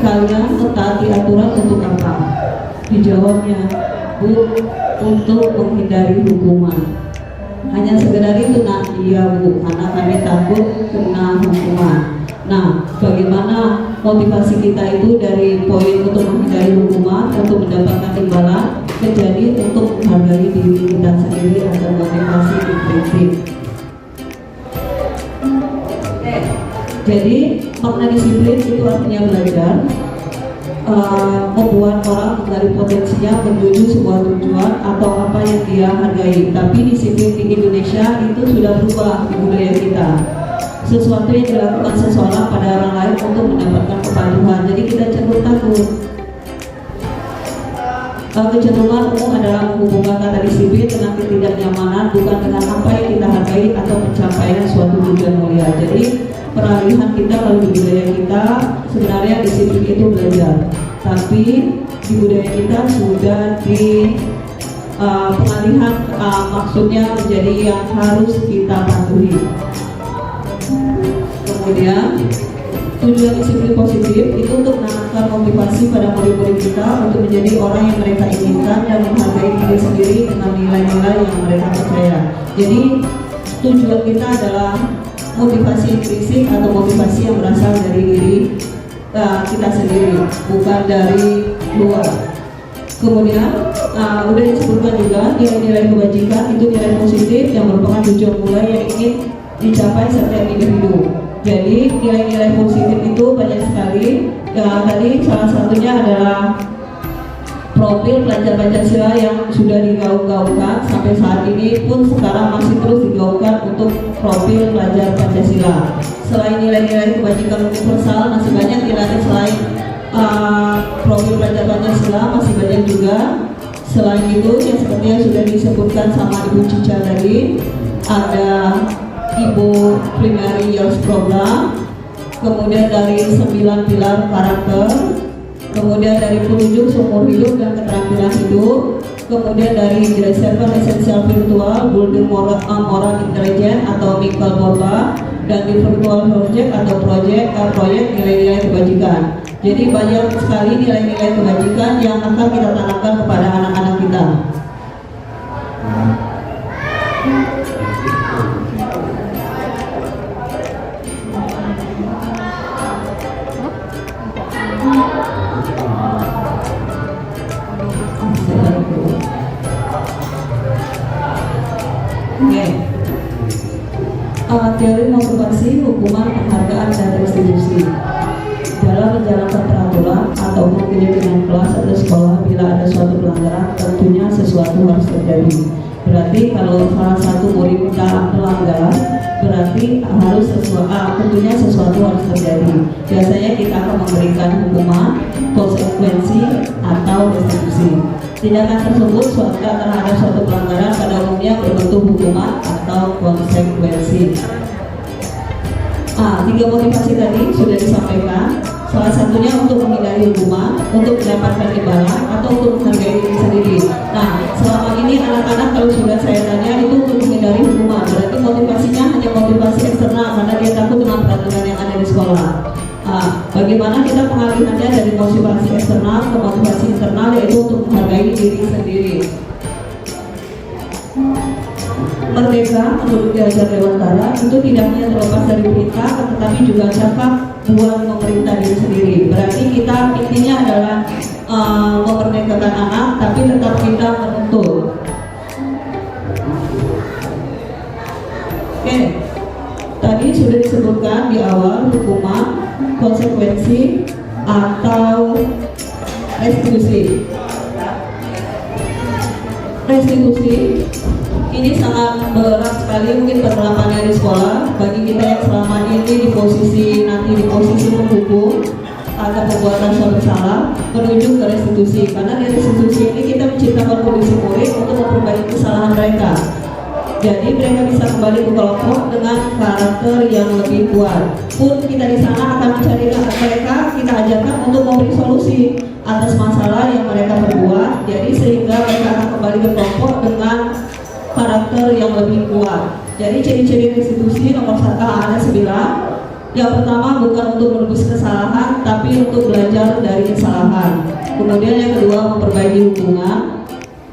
kalian mentaati aturan untuk apa? Dijawabnya, Bu, untuk menghindari hukuman. Hanya sekedar itu, nah iya Bu, karena kami takut kena hukuman. Nah, bagaimana motivasi kita itu dari poin untuk menghindari hukuman, untuk mendapatkan imbalan, menjadi untuk menghargai diri kita sendiri atau motivasi intrinsik. Jadi makna disiplin itu artinya belajar, membuat orang menggali potensinya menuju sebuah tujuan atau apa yang dia hargai. Tapi disiplin di Indonesia itu sudah berubah di budaya kita. Sesuatu yang dilakukan seseorang pada orang lain untuk mendapatkan kepatuhan. Jadi kita cenderung takut. Kecenderungan umum adalah menghubungkan kata disiplin dengan ketidaknyamanan, bukan dengan apa yang kita hargai atau pencapaian suatu tujuan mulia. Jadi peralihan kita kalau di budaya kita sebenarnya disiplin itu belajar, tapi di budaya kita sudah di pengalihan maksudnya menjadi yang harus kita patuhi. Kemudian tujuan disiplin positif itu untuk menanamkan motivasi pada murid-murid kita untuk menjadi orang yang mereka inginkan dan menghargai diri sendiri dengan nilai-nilai yang mereka percaya. Jadi tujuan kita adalah motivasi intrinsik atau motivasi yang berasal dari diri kita sendiri, bukan dari luar. Kemudian udah disebutkan juga nilai-nilai kebajikan itu nilai positif yang merupakan tujuan mulia yang ingin dicapai setiap individu. Jadi nilai-nilai positif itu banyak sekali. Tadi salah satunya adalah profil pelajar Pancasila yang sudah digaung-gaungkan sampai saat ini pun sekarang masih terus digaungkan untuk profil pelajar Pancasila. Selain nilai-nilai kebajikan universal, masih banyak nilai selain profil pelajar Pancasila, masih banyak juga. Selain itu yang sepertinya sudah disebutkan sama Ibu Cica tadi, ada Ibu Primary Years Program, kemudian dari 9 pilar karakter, kemudian dari petunjuk seumur hidup dan keterampilan hidup, kemudian dari Drive Essential Virtual Building Moral Intelligence atau Michael Borba, dan di Virtual Project atau proyek nilai-nilai kebajikan. Jadi banyak sekali nilai-nilai kebajikan yang akan kita tanamkan kepada anak-anak kita. Teori motivasi, hukuman, penghargaan, dan restitusi. Dalam menjalankan peraturan ataupun keyakinan kelas atau sekolah, bila ada suatu pelanggaran, tentunya sesuatu harus terjadi. Berarti kalau salah satu murid kita melanggar, berarti harus tentunya sesuatu harus terjadi. Biasanya kita akan memberikan hukuman, konsekuensi, atau restitusi. Tindakan tersebut terhadap suatu pelanggaran pada umumnya berbentuk hukuman atau konsekuensi. Tiga motivasi tadi sudah disampaikan. Salah satunya untuk menghindari hukuman, untuk mendapatkan imbalan, atau untuk menghargai diri sendiri. Nah, selama ini anak-anak kalau sudah saya tanya itu untuk menghindari hukuman, berarti motivasinya hanya motivasi eksternal karena dia takut dengan peraturan yang ada di sekolah. Bagaimana kita pengalihannya dari motivasi eksternal ke motivasi internal, yaitu untuk menghargai diri sendiri. Merdeka menurut Ki Hajar Dewantara itu tidak hanya terlepas dari perintah, tetapi juga cakap buat memerintah diri sendiri. Berarti kita intinya adalah memerdekakan anak, tapi tetap kita menuntut. Oke, tadi sudah disebutkan di awal hukuman, konsekuensi, atau restitusi. Restitusi ini sangat berat sekali mungkin penerapannya di sekolah bagi kita yang selama ini di posisi menghukum atau perbuatan suatu salah menuju ke restitusi, karena dari restitusi ini kita menciptakan kondisi murid untuk memperbaiki kesalahan mereka. Jadi mereka bisa kembali ke kelompok dengan karakter yang lebih kuat. Pun kita di sana akan mencari mereka, kita ajarkan untuk memberi solusi atas masalah yang mereka perbuat. Jadi sehingga mereka akan kembali ke kelompok dengan karakter yang lebih kuat. Jadi ciri-ciri restitusi nomor 1 ada 9. Yang pertama bukan untuk menebus kesalahan, tapi untuk belajar dari kesalahan. Kemudian yang kedua memperbaiki hubungan.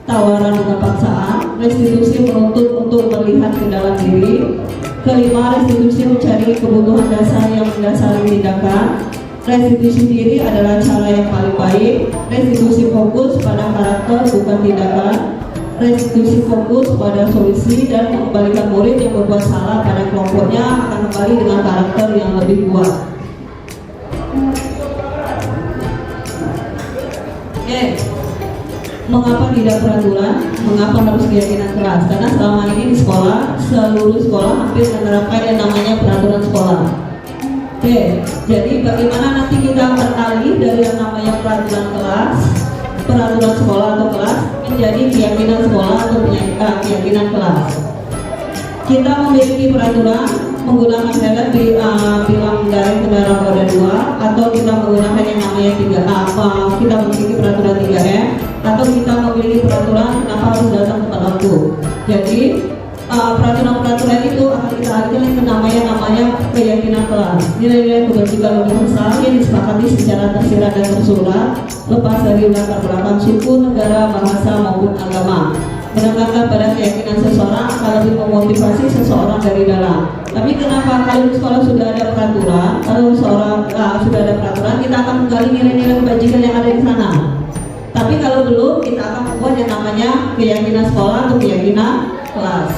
Tawaran dengan paksaan. Restitusi menuntut untuk melihat ke dalam diri. Kelima, restitusi mencari kebutuhan dasar yang mendasari tindakan. Restitusi diri adalah cara yang paling baik. Restitusi fokus pada karakter bukan tindakan. Restitusi fokus pada solusi dan mengembalikan murid yang berbuat salah pada kelompoknya akan kembali dengan karakter yang lebih kuat. Mengapa tidak peraturan? Mengapa harus keyakinan kelas? Karena selama ini di sekolah, seluruh sekolah hampir menerapkan yang namanya peraturan sekolah. Jadi bagaimana nanti kita beralih dari yang namanya peraturan kelas, peraturan sekolah atau kelas menjadi keyakinan sekolah atau keyakinan kelas. Kita memiliki peraturan menggunakan helm di bilang dari kendaraan roda 2, atau kita menggunakan yang namanya 3A, kita memiliki peraturan 3M, atau kita memiliki peraturan kenapa harus datang tepat waktu. Jadi peraturan-peraturan itu akan kita alihkan ke namanya keyakinan kelas. Nilai-nilai kebajikan universal yang disepakati secara tersirat dan tersurat, lepas dari latar belakang suku, negara, bahasa maupun agama. Menekankan pada keyakinan seseorang akan lebih memotivasi seseorang dari dalam. Tapi kenapa kalau di sekolah sudah ada peraturan, kalau sudah ada peraturan, kita akan menggali nilai-nilai kebajikan yang ada di sana. Tapi kalau belum, kita akan membuat yang namanya keyakinan sekolah atau keyakinan kelas.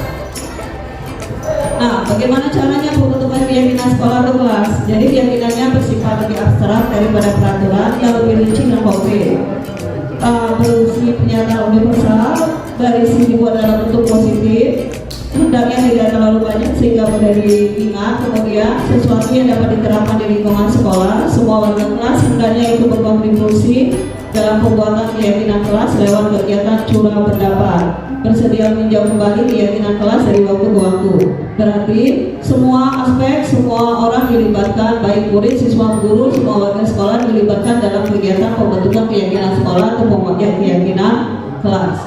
Nah, bagaimana caranya pembentukan keyakinan sekolah atau kelas? Jadi keyakinannya bersifat lebih abstrak daripada peraturan yang lebih rinci dan konkret. Berisi pernyataan universal, berisi dibuat dalam bentuk positif, hendaknya tidak terlalu banyak sehingga mudah diingat. Kemudian sesuatu yang dapat diterapkan di lingkungan sekolah, semua warga kelas hendaknya itu berkontribusi dalam pembuatan keyakinan kelas lewat kegiatan curah pendapat, bersedia meninjau kembali keyakinan kelas dari waktu ke waktu. Berarti semua aspek, semua orang dilibatkan, baik murid, siswa, guru, semua warga sekolah dilibatkan dalam kegiatan pembentukan keyakinan sekolah atau pembuatan keyakinan kelas.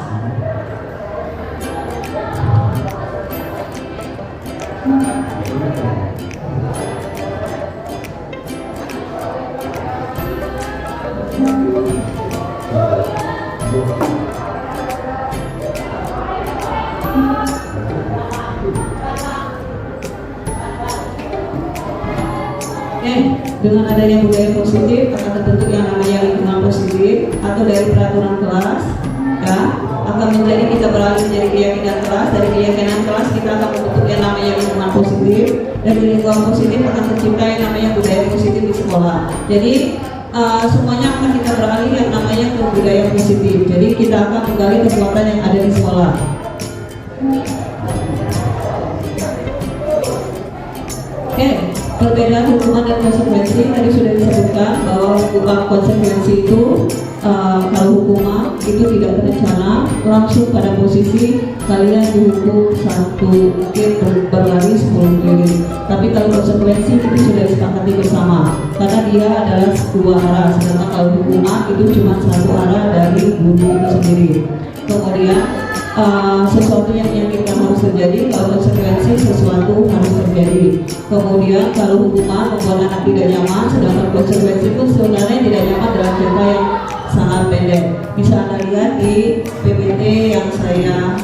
Dengan adanya budaya positif akan terbentuk yang namanya lingkungan positif atau dari peraturan kelas, ya, akan menjadi kita beralih menjadi keyakinan kelas. Dari keyakinan kelas kita akan membentuk yang namanya lingkungan positif. Dari lingkungan positif akan tercipta yang namanya budaya positif di sekolah. Jadi semuanya akan kita beralih yang namanya ke budaya positif. Jadi kita akan menggali kekuatan yang ada di sekolah. Perbedaan hukuman dan konsekuensi tadi sudah disebutkan bahwa hukuman konsekuensi itu kalau hukuman itu tidak terencana, langsung pada posisi kalian dihukum satu mungkin berlari 10 keliling. Tapi kalau konsekuensi itu sudah disepakati bersama karena dia adalah dua arah, sedangkan kalau hukuman itu cuma satu arah dari guru itu sendiri. Kemudian sesuatu yang kita harus terjadi, kalau konsekuensi sesuatu harus terjadi. Kemudian kalau hukuman membuat anak tidak nyaman, sedangkan konsekuensi itu sebenarnya tidak nyaman dalam jangka yang sangat pendek. Bisa Anda lihat di PPT yang saya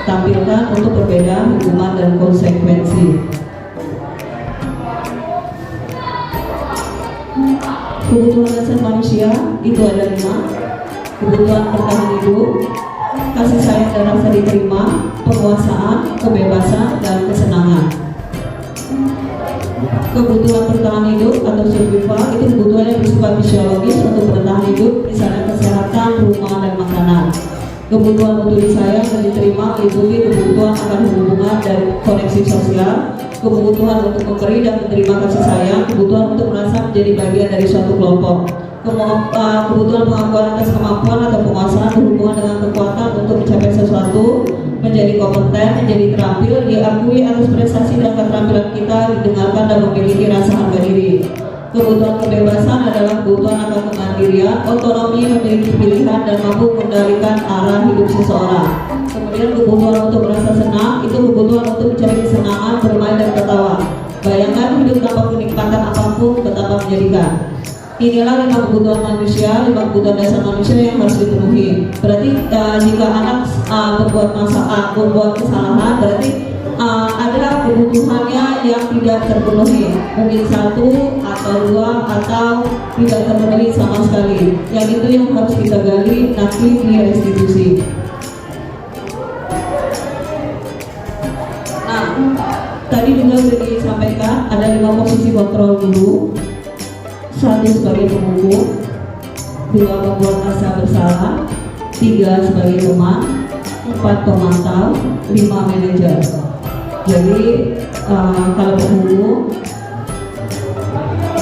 tampilkan untuk perbedaan hukuman dan konsekuensi. Kebutuhan dasar manusia itu ada 5. Kebutuhan bertahan hidup, kasih sayang dan rasa diterima, penguasaan, kebebasan, dan kesenangan. Kebutuhan bertahan hidup atau survival itu kebutuhan yang bersifat fisiologis untuk bertahan hidup, misalnya kesehatan, rumah, dan makanan. Kebutuhan untuk disayang dan diterima meliputi kebutuhan akan hubungan dan koneksi sosial, kebutuhan untuk memberi dan menerima kasih sayang, kebutuhan untuk merasa menjadi bagian dari suatu kelompok. Kebutuhan pengakuan atas kemampuan atau penguasaan berhubungan dengan kekuatan untuk mencapai sesuatu, menjadi kompeten, menjadi terampil, diakui atas prestasi dan keterampilan kita, didengarkan dan memiliki rasa harga diri. Kebutuhan kebebasan adalah kebutuhan akan kemandirian, otonomi, memiliki pilihan dan mampu mengendalikan arah hidup seseorang. Kemudian kebutuhan untuk merasa senang itu kebutuhan untuk mencari kesenangan, bermain dan tertawa. Bayangkan hidup tanpa kenikmatan apapun betapa menjadikan. Inilah 5 kebutuhan manusia, 5 kebutuhan dasar manusia yang harus dipenuhi. Berarti jika anak membuat kesalahan, berarti adalah kebutuhannya yang tidak terpenuhi. Mungkin 1 atau 2 atau tidak terpenuhi sama sekali. Yang itu yang harus kita gali nanti di restitusi. Nah, tadi juga sudah disampaikan ada 5 posisi kontrol guru. 1 sebagai penghukum, 2 membuat rasa bersalah, 3 sebagai teman, 4 pemantau, 5 manajer. Jadi kalau penghukum,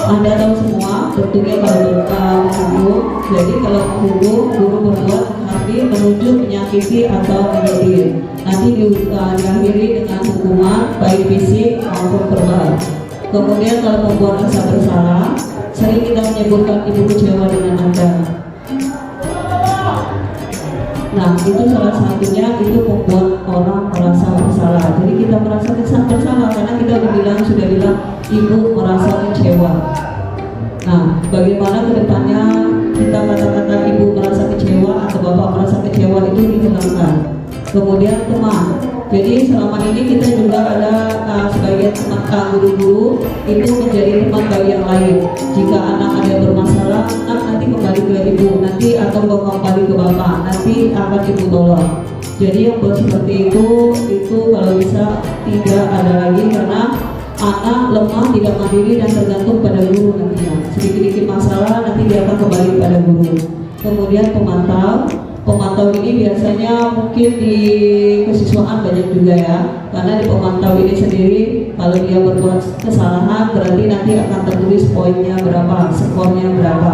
Anda tahu semua bentuknya kalau penghukum. Jadi kalau penghukum, guru berbuat menghakimi, menunjuk, menyakiti atau menyindir. Nanti diakhiri dengan hukuman baik fisik maupun verbal. Kemudian kalau membuat rasa bersalah, sering kita menyebutkan ibu kecewa dengan Anda. Nah, itu salah satunya itu membuat orang merasa bersalah. Jadi kita merasa bersalah karena kita sudah bilang ibu merasa kecewa. Nah, bagaimana kedepannya kita kata-kata ibu merasa kecewa atau bapak merasa kecewa itu dihilangkan. Kemudian teman. Jadi selama ini kita juga ada sebagian teman guru-guru itu menjadi teman bagi yang lain. Jika anak ada yang bermasalah, nanti kembali ke ibu, nanti atau kembali ke bapak, nanti akan ibu tolong. Jadi yang buat seperti itu kalau bisa tidak ada lagi karena anak lemah, tidak mandiri dan tergantung pada guru nantinya. Sedikit-sedikit masalah nanti dia akan kembali pada guru. Kemudian pemantau ini biasanya mungkin di kesiswaan banyak juga ya, karena di pemantau ini sendiri kalau dia berbuat kesalahan berarti nanti akan tertulis poinnya berapa, skornya berapa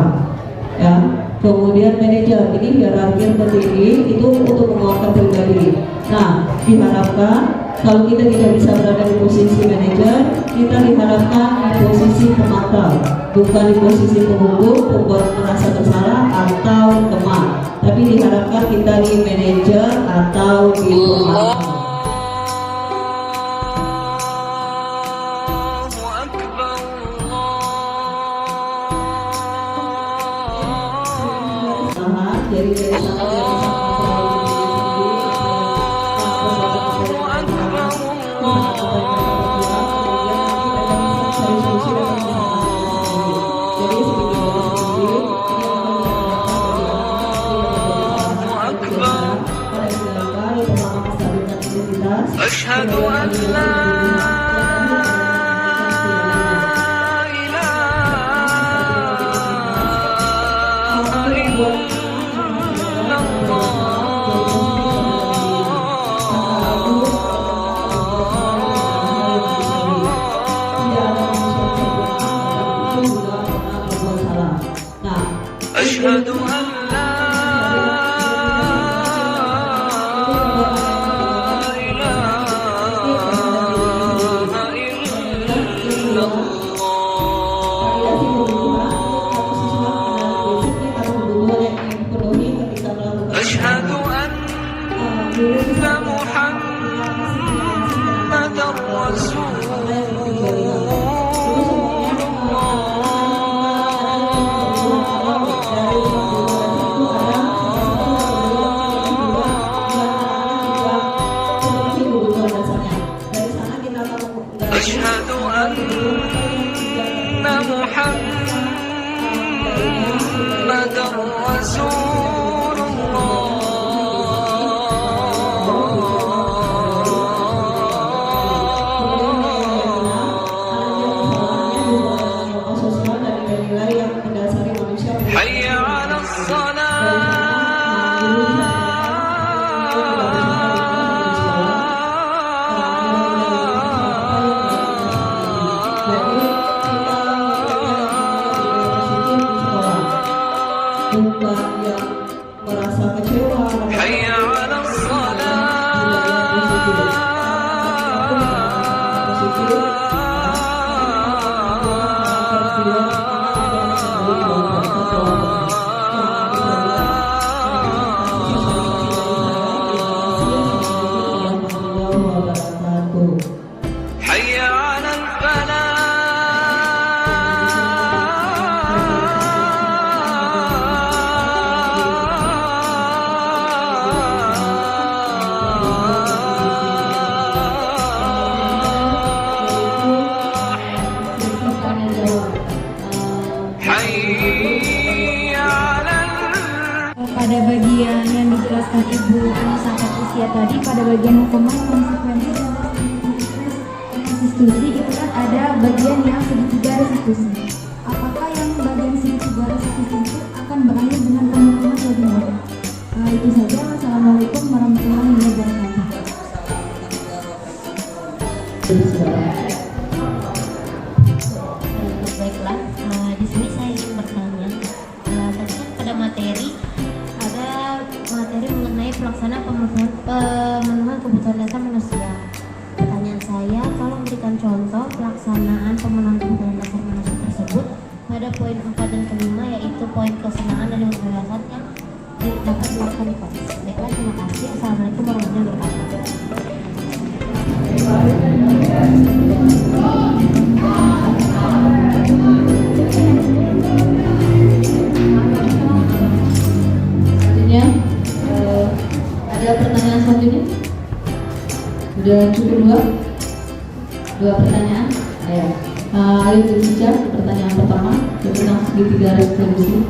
ya. Kemudian manajer ini hierarki tertinggi itu untuk menguatkan pribadi. Nah, diharapkan kalau kita tidak bisa berada di posisi manajer, kita diharapkan di posisi pemantau, bukan di posisi penghukum, pembuat merasa bersalah atau teman, tapi diharapkan kita di manajer atau di pemantau. Jadi dari sana fasilitas. Asyhadu an la Asyhadu an la ilaha illallah. Asyhadu anna Muhammadar Rasulullah. Asyhadu anna Muhammadar Rasulullah. Hayya 'alas shalah. Bukan yang merasa kecewa. Hayya 'alas shalah. Hayya 'alal falah. Pada bagian yang dijelaskan Ibu Anisata usia tadi, pada bagian hukuman, konsekuensi, dan restitusi, itu kan ada bagian yang segitiga restitusi. Apakah yang bagian segitiga restitusi itu akan berakhir dengan penghukuman bagi mereka? Itu saja. Assalamualaikum warahmatullahi wabarakatuh. Baiklah, di sini saya ingin bertanya. Tadi kan pada materi mengenai pelaksanaan pemenuhan kebutuhan dasar manusia. Pertanyaan saya, kalau memberikan contoh pelaksanaan pemenuhan kebutuhan dasar manusia tersebut pada poin 4 dan 5, yaitu poin kesenangan dan kebebasan yang dapat dilakukan di konteks. Baiklah, terima kasih. Assalamualaikum warahmatullahi wabarakatuh. Ada pertanyaan selanjutnya? Sudah cukup dua pertanyaan? Ayo, saja pertanyaan pertama tentang segitiga restitusi.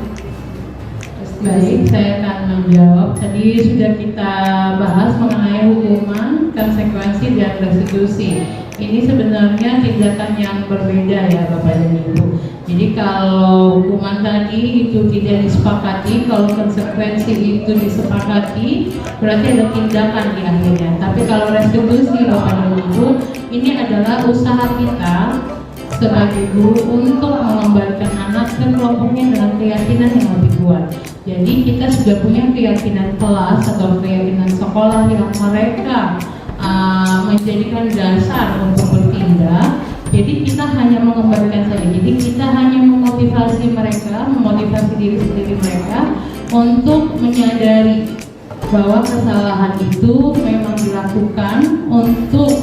Baik, saya akan menjawab. Tadi sudah kita bahas mengenai hukuman, konsekuensi, dan restitusi. Ini sebenarnya tindakan yang berbeda ya Bapak dan Ibu. Jadi kalau hukuman tadi itu tidak disepakati, kalau konsekuensi itu disepakati, berarti ada tindakan di akhirnya. Tapi kalau restitusi Bapak dan Ibu, ini adalah usaha kita sebagai guru untuk mengembalikan anak ke kelompoknya dengan keyakinan yang lebih kuat. Jadi kita sudah punya keyakinan kelas atau keyakinan sekolah yang mereka menjadikan dasar untuk bertindak. Jadi kita hanya mengembalikan saja. Jadi kita hanya memotivasi mereka, memotivasi diri sendiri mereka untuk menyadari bahwa kesalahan itu memang dilakukan untuk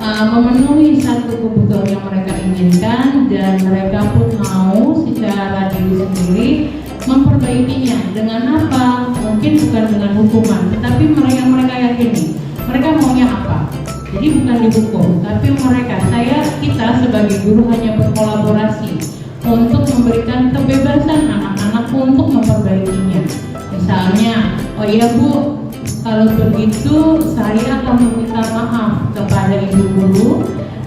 memenuhi satu kebutuhan yang mereka inginkan, dan mereka pun mau secara diri sendiri memperbaikinya. Dengan apa? Mungkin bukan dengan hukuman, tetapi mereka yakini mereka maunya apa. Jadi bukan dihukum, tapi kita sebagai guru hanya berkolaborasi untuk memberikan kebebasan anak-anak untuk memperbaikinya. Misalnya, oh iya Bu, Kalau begitu, saya akan meminta maaf kepada ibu guru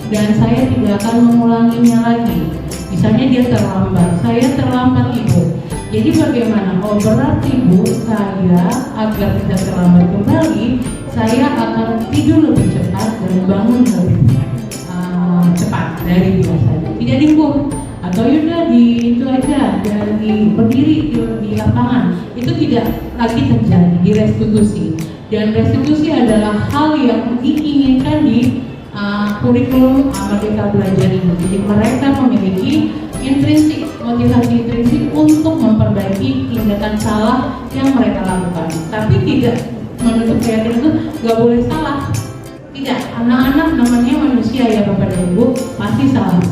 dan saya tidak akan mengulanginya lagi. Misalnya dia terlambat, saya terlambat ibu. Jadi bagaimana? Oh berarti ibu, saya agar tidak terlambat kembali, saya akan tidur lebih cepat dan bangun lebih cepat dari biasanya. Tidak dihukum. Atau yaudah di itu aja, dari berdiri di lapangan, itu tidak lagi terjadi, direstitusi. Dan restitusi adalah hal yang diinginkan di kurikulum Merdeka Belajar ini. Jadi mereka memiliki intrinsik, motivasi intrinsik untuk memperbaiki tindakan salah yang mereka lakukan. Tapi tidak menutup keyakinan itu nggak boleh salah. Tidak, anak-anak namanya manusia ya Bapak dan Ibu, pasti salah.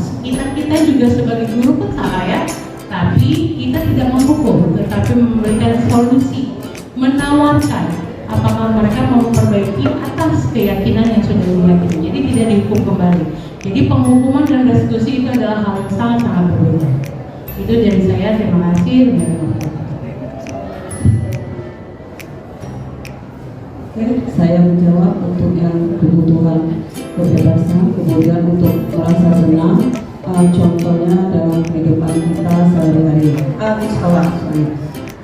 Kita juga sebagai guru pun salah ya, tapi kita tidak menghukum, tetapi memberikan solusi, menawarkan apakah mereka mau memperbaiki atas keyakinan yang sudah diyakini. Jadi tidak dihukum kembali. Jadi penghukuman dan restitusi itu adalah hal yang sangat-sangat berbeda. Itu dari saya, terima kasih. Saya menjawab untuk yang kebutuhan kebebasan, kemudian untuk merasa senang, contohnya dalam kehidupan kita sehari-hari di sekolah.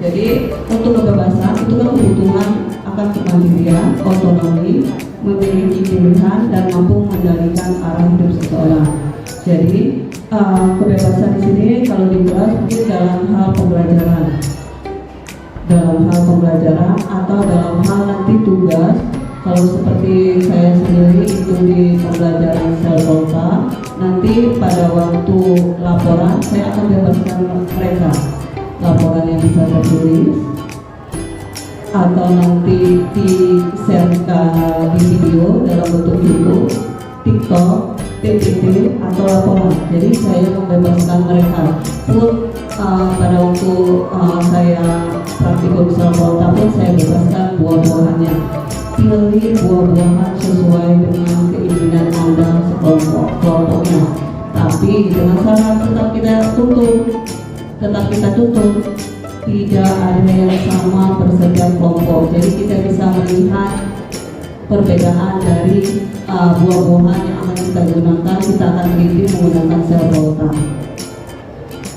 Jadi untuk kebebasan itu kan kebutuhan akan kemandirian, otonomi, memiliki pilihan dan mampu mengendalikan arah hidup seseorang. Jadi kebebasan di sini kalau dibahas mungkin dalam hal pembelajaran atau dalam hal nanti tugas. Kalau seperti saya sendiri itu di pembelajaran self-control, nanti pada waktu laporan saya akan bebaskan mereka. Laporan yang bisa tertulis atau nanti di-share di video dalam bentuk YouTube, TikTok, PPT atau laporan. Jadi saya membebaskan mereka. Pun pada waktu saya praktikum self-control pun saya bebaskan buah-buahannya. Pilih buah-buahan sesuai dengan keinginan Anda kelompoknya. Tapi dengan syarat tetap kita tutup. Tidak ada yang sama per setiap kelompok. Jadi kita bisa melihat perbedaan dari buah-buahan yang akan kita gunakan. Kita akan teliti menggunakan sel volta.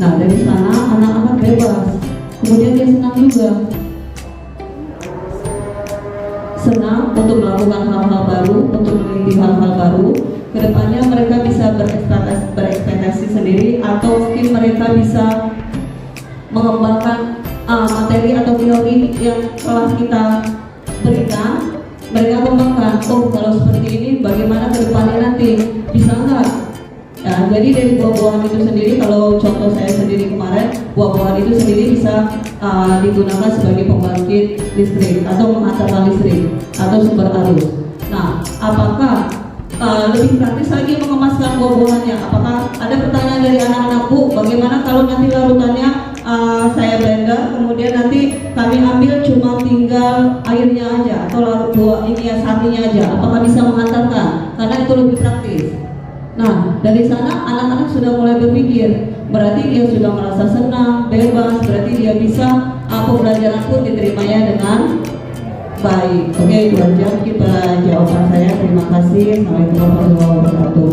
Nah dari sana anak-anak bebas. Kemudian dia senang juga. Senang untuk melakukan hal-hal baru, untuk meneliti hal-hal baru. Kedepannya mereka bisa berekspektasi sendiri atau mungkin mereka bisa mengembangkan materi atau teori yang telah kita berikan. Mereka kembangkan, oh kalau seperti ini bagaimana kedepannya nanti, bisa enggak? Ya, jadi dari buah-buahan itu sendiri, kalau contoh saya sendiri kemarin, buah-buahan itu sendiri bisa digunakan sebagai pembangkit listrik atau menghantarkan listrik atau sumber arus. Nah, apakah lebih praktis lagi mengemaskan buah-buahannya? Apakah ada pertanyaan dari anak-anak, Bu, bagaimana kalau nanti larutannya saya blender, kemudian nanti kami ambil cuma tinggal airnya aja atau larut buah ini ya sapinya aja, apakah bisa menghantarkan? Karena itu lebih praktis. Nah, dari sana anak-anak sudah mulai berpikir, berarti dia sudah merasa senang, bebas, berarti dia bisa pembelajaran pun diterimanya dengan baik. Oke, itu aja kita jawaban saya. Terima kasih. Assalamualaikum warahmatullahi wabarakatuh.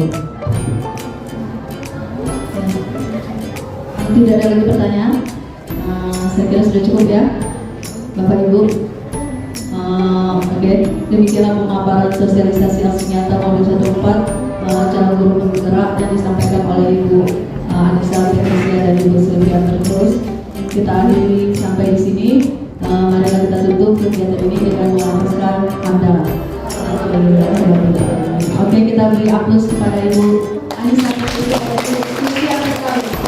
Tidak ada lagi pertanyaan. Saya kira sudah cukup ya, Bapak Ibu. Oke, demikianlah pemaparan sosialisasi aksi nyata modul 14 calon guru penggerak yang disampaikan oleh Ibu Anissa Firmansyah dan Ibu Sylvia Terus. Kita akhiri sampai di sini. Mari kita tutup kegiatan ini dengan menghabiskan hamdalah. Oke, kita beri aplaus kepada Ibu Anissa Firmansyah dan Ibu Sylvia Terus.